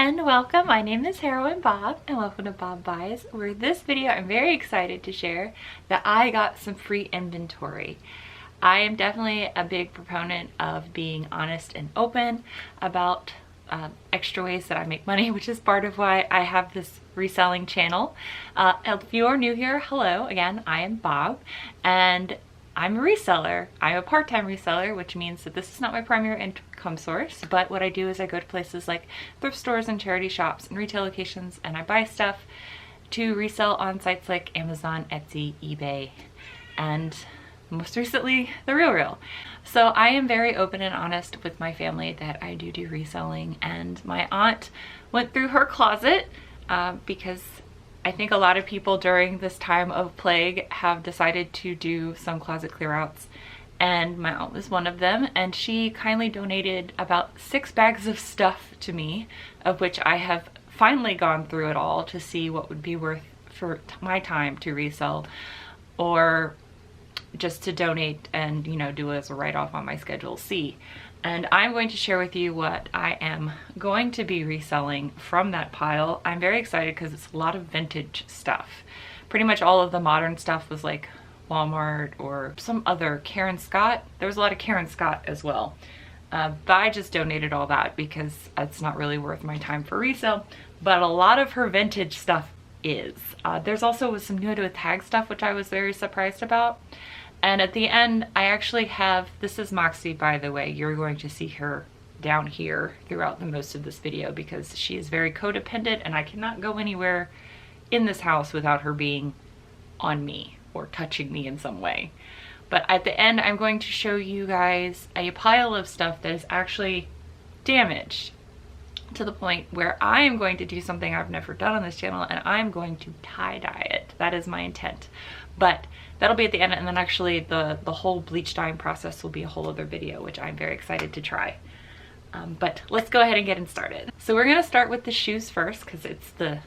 and welcome. My name is Heroine Bob and welcome to Bob Buys, where this video I'm very excited to share that I got some free inventory. I am definitely a big proponent of being honest and open about extra ways that I make money, which is part of why I have this reselling channel. If you are new here, hello again, I am Bob and I'm a reseller. I'm a part-time reseller, which means that this is not my primary income source, but what I do is I go to places like thrift stores and charity shops and retail locations, and I buy stuff to resell on sites like Amazon, Etsy, eBay, and most recently, The RealReal. So I am very open and honest with my family that I do reselling, and my aunt went through her closet because I think a lot of people during this time of plague have decided to do some closet clear outs, and my aunt was one of them, and she kindly donated about 6 bags of stuff to me, of which I have finally gone through it all to see what would be worth for my time to resell or just to donate and, you know, do it as a write-off on my Schedule C. And I'm going to share with you what I am going to be reselling from that pile. I'm very excited because it's a lot of vintage stuff. Pretty much all of the modern stuff was like Walmart or some other Karen Scott. There was a lot of Karen Scott as well. But I just donated all that because it's not really worth my time for resale. But a lot of her vintage stuff is. There's also some new to tag stuff, which I was very surprised about. And at the end, I actually have, this is Moxie, by the way. You're going to see her down here throughout the most of this video because she is very codependent and I cannot go anywhere in this house without her being on me or touching me in some way. But at the end, I'm going to show you guys a pile of stuff that is actually damaged to the point where I am going to do something I've never done on this channel, and I'm going to tie-dye it. That is my intent. But that'll be at the end, and then actually the whole bleach dyeing process will be a whole other video, which I'm very excited to try. But let's go ahead and get started. So we're gonna start with the shoes first because it's the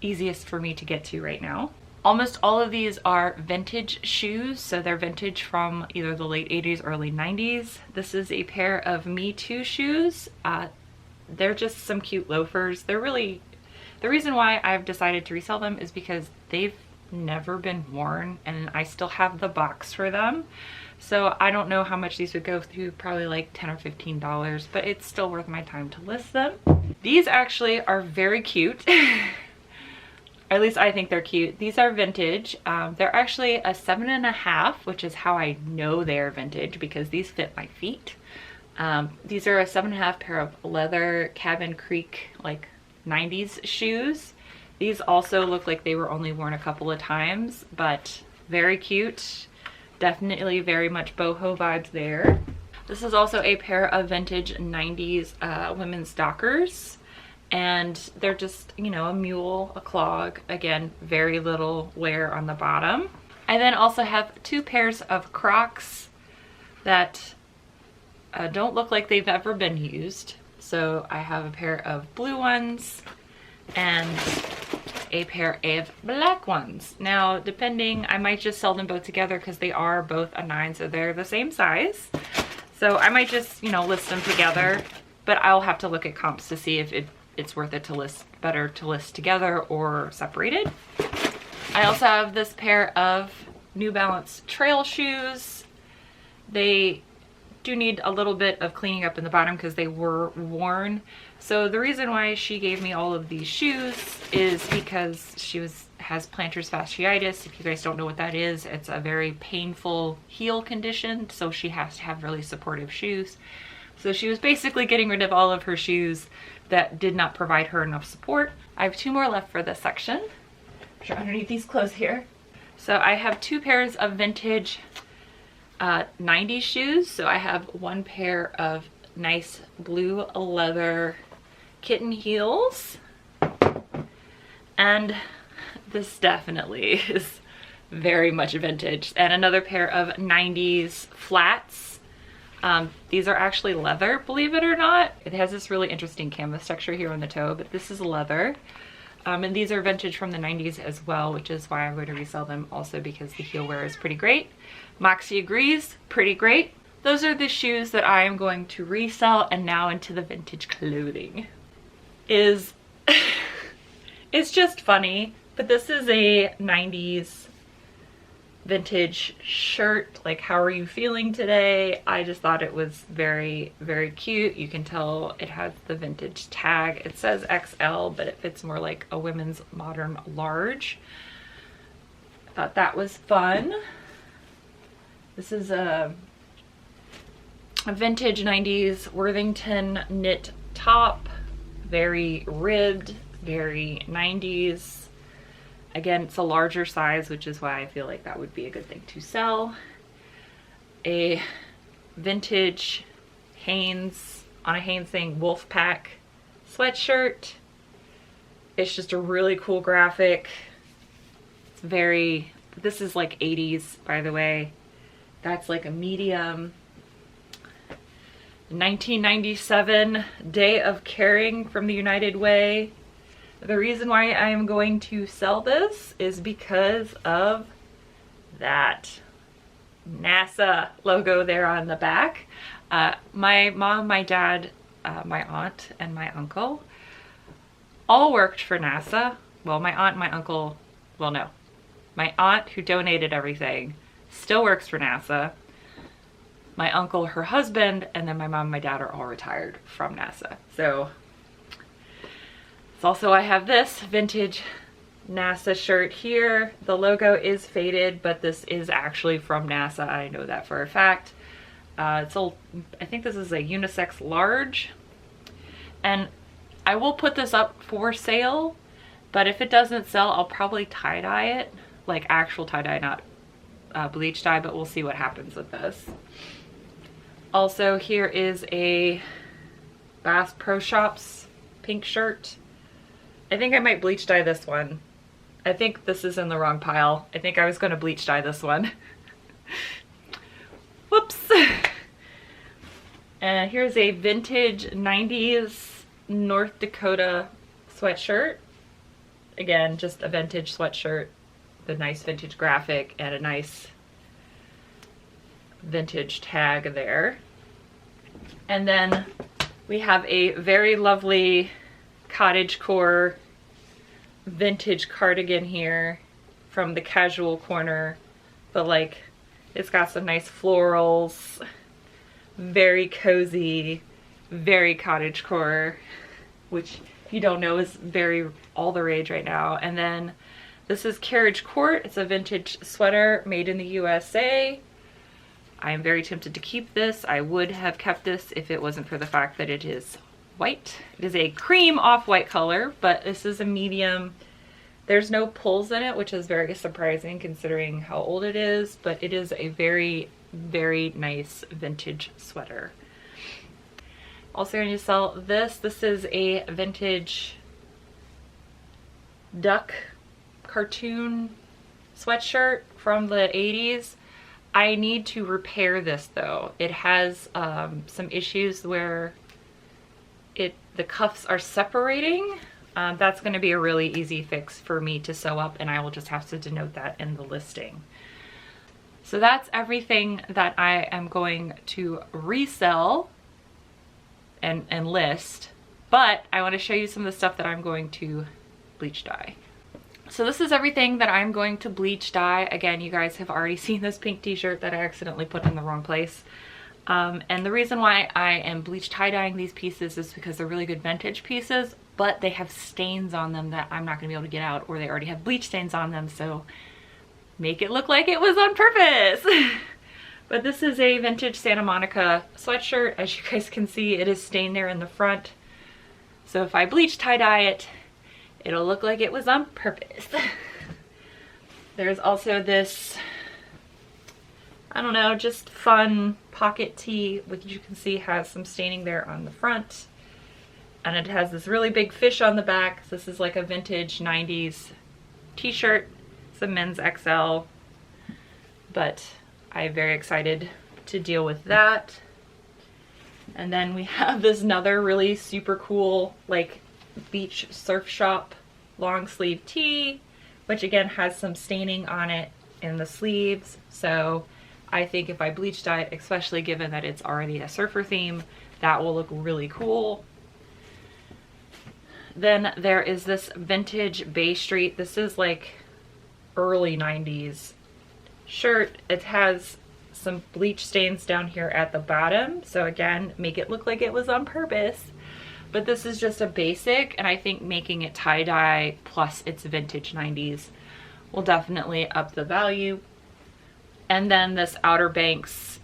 easiest for me to get to right now. Almost all of these are vintage shoes, so they're vintage from either the late 80s or early 90s. This is a pair of Me Too shoes. They're just some cute loafers. They're really, the reason why I've decided to resell them is because they've never been worn and I still have the box for them. So I don't know how much these would go through, probably like $10 or $15, but it's still worth my time to list them. These actually are very cute. At least I think they're cute. These are vintage. They're actually a 7.5, which is how I know they're vintage because these fit my feet. These are a 7.5 pair of leather Cabin Creek like 90s shoes. These also look like they were only worn a couple of times, but very cute. Definitely very much boho vibes there. This is also a pair of vintage 90s women's Dockers, and they're just, you know, a mule, a clog. Again, very little wear on the bottom. I then also have 2 pairs of Crocs that don't look like they've ever been used. So I have a pair of blue ones and a pair of black ones. Now, depending, I might just sell them both together because they are both a 9, so they're the same size. So I might just, you know, list them together, but I'll have to look at comps to see if it's worth it to list, better to list together or separated. I also have this pair of New Balance trail shoes. They do need a little bit of cleaning up in the bottom because they were worn. So the reason why she gave me all of these shoes is because she has plantar fasciitis. If you guys don't know what that is, it's a very painful heel condition, so she has to have really supportive shoes. So she was basically getting rid of all of her shoes that did not provide her enough support. I have 2 more left for this section, which are underneath these clothes here. So I have 2 pairs of vintage 90s shoes. So I have 1 pair of nice blue leather kitten heels, and this definitely is very much vintage, and another pair of 90s flats. These are actually leather, believe it or not. It has this really interesting canvas texture here on the toe, but this is leather. And these are vintage from the 90s as well, which is why I'm going to resell them also because the heel wear is pretty great. Moxie agrees, pretty great. Those are the shoes that I am going to resell, and now into the vintage clothing. is, it's just funny, but this is a 90s vintage shirt. Like, how are you feeling today? I just thought it was very, very cute. You can tell it has the vintage tag. It says XL, but it fits more like a women's modern large. I thought that was fun. This is a vintage 90s Worthington knit top, very ribbed, very 90s. Again, it's a larger size, which is why I feel like that would be a good thing to sell. A vintage Hanes, on a Hanes thing, Wolfpack sweatshirt. It's just a really cool graphic. It's very, this is like 80s, by the way. That's like a medium. 1997 Day of Caring from the United Way. The reason why I am going to sell this is because of that NASA logo there on the back. My mom, my dad, my aunt, and my uncle all worked for NASA. Well, my aunt and my uncle, well, no. My aunt, who donated everything, still works for NASA. My uncle, her husband, and then my mom and my dad are all retired from NASA. So also, I have this vintage NASA shirt here. The logo is faded, but this is actually from NASA. I know that for a fact. I think this is a unisex large. And I will put this up for sale, but if it doesn't sell, I'll probably tie-dye it. Like actual tie-dye, not bleach dye, but we'll see what happens with this. Also, here is a Bass Pro Shops pink shirt. I think I might bleach dye this one. I think this is in the wrong pile. I think I was going to bleach dye this one. Whoops. And here's a vintage 90s North Dakota sweatshirt. Again, just a vintage sweatshirt, the nice vintage graphic and a nice vintage tag there. And then we have a very lovely cottagecore vintage cardigan here from the casual corner, but like it's got some nice florals, very cozy, very cottagecore, which if you don't know is very all the rage right now. And then this is Carriage Court. It's a vintage sweater made in the USA. I am very tempted to keep this. I would have kept this if it wasn't for the fact that it is white. It is a cream off-white color, but this is a medium. There's no pulls in it, which is very surprising considering how old it is, but it is a very, very nice vintage sweater. Also going to sell this. This is a vintage duck cartoon sweatshirt from the 80s. I need to repair this though. It has some issues where the cuffs are separating. That's going to be a really easy fix for me to sew up, and I will just have to denote that in the listing. So that's everything that I am going to resell and list, but I want to show you some of the stuff that I'm going to bleach dye. So this is everything that I'm going to bleach dye. Again, you guys have already seen this pink t-shirt that I accidentally put in the wrong place. And the reason why I am bleach tie-dyeing these pieces is because they're really good vintage pieces, but they have stains on them that I'm not going to be able to get out, or they already have bleach stains on them, so make it look like it was on purpose. But this is a vintage Santa Monica sweatshirt. As you guys can see, it is stained there in the front. So if I bleach tie-dye it, it'll look like it was on purpose. There's also this, I don't know, just fun pocket tee, which you can see has some staining there on the front. And it has this really big fish on the back. This is like a vintage 90s t-shirt. It's a men's XL, but I'm very excited to deal with that. And then we have this another really super cool like beach surf shop long sleeve tee, which again has some staining on it in the sleeves. So I think if I bleach dye it, especially given that it's already a surfer theme, that will look really cool. then there is this vintage Bay Street. This is like early 90s shirt. It has some bleach stains down here at the bottom. So again, make it look like it was on purpose. But this is just a basic, and I think making it tie-dye plus it's vintage 90s will definitely up the value. And then this Outer Banks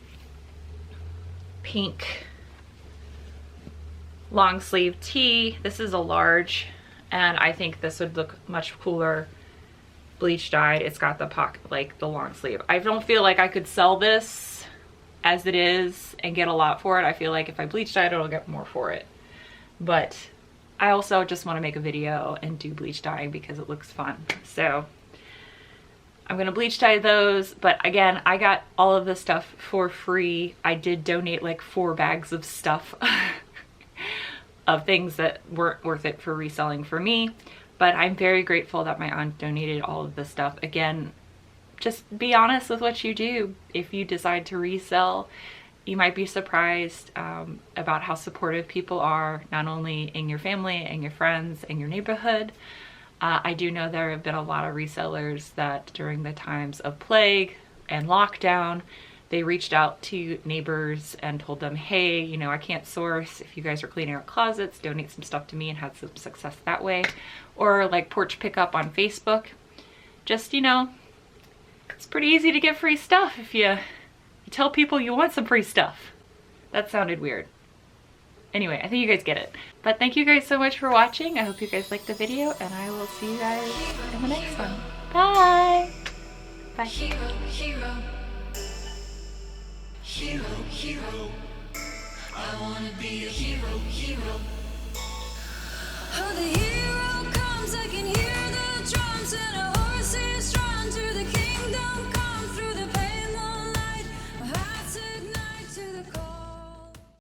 pink long sleeve tee. This is a large, and I think this would look much cooler bleach dyed. It's got the pocket, like the long sleeve. I don't feel like I could sell this as it is and get a lot for it. I feel like if I bleach dyed it, I'll get more for it. But I also just want to make a video and do bleach dyeing because it looks fun. So I'm gonna bleach dye those, but again, I got all of this stuff for free. I did donate like 4 bags of stuff of things that weren't worth it for reselling for me, but I'm very grateful that my aunt donated all of this stuff. Again, just be honest with what you do. If you decide to resell, you might be surprised about how supportive people are, not only in your family and your friends and your neighborhood. I do know there have been a lot of resellers that during the times of plague and lockdown, they reached out to neighbors and told them, hey, you know, I can't source. If you guys are cleaning out closets, donate some stuff to me, and had some success that way. Or like porch pickup on Facebook. Just, you know, it's pretty easy to get free stuff if you tell people you want some free stuff. That sounded weird. Anyway, I think you guys get it. But thank you guys so much for watching. I hope you guys liked the video, and I will see you guys in the next one. Bye! Bye. Hero, hero, hero, hero. I wanna be a hero, hero.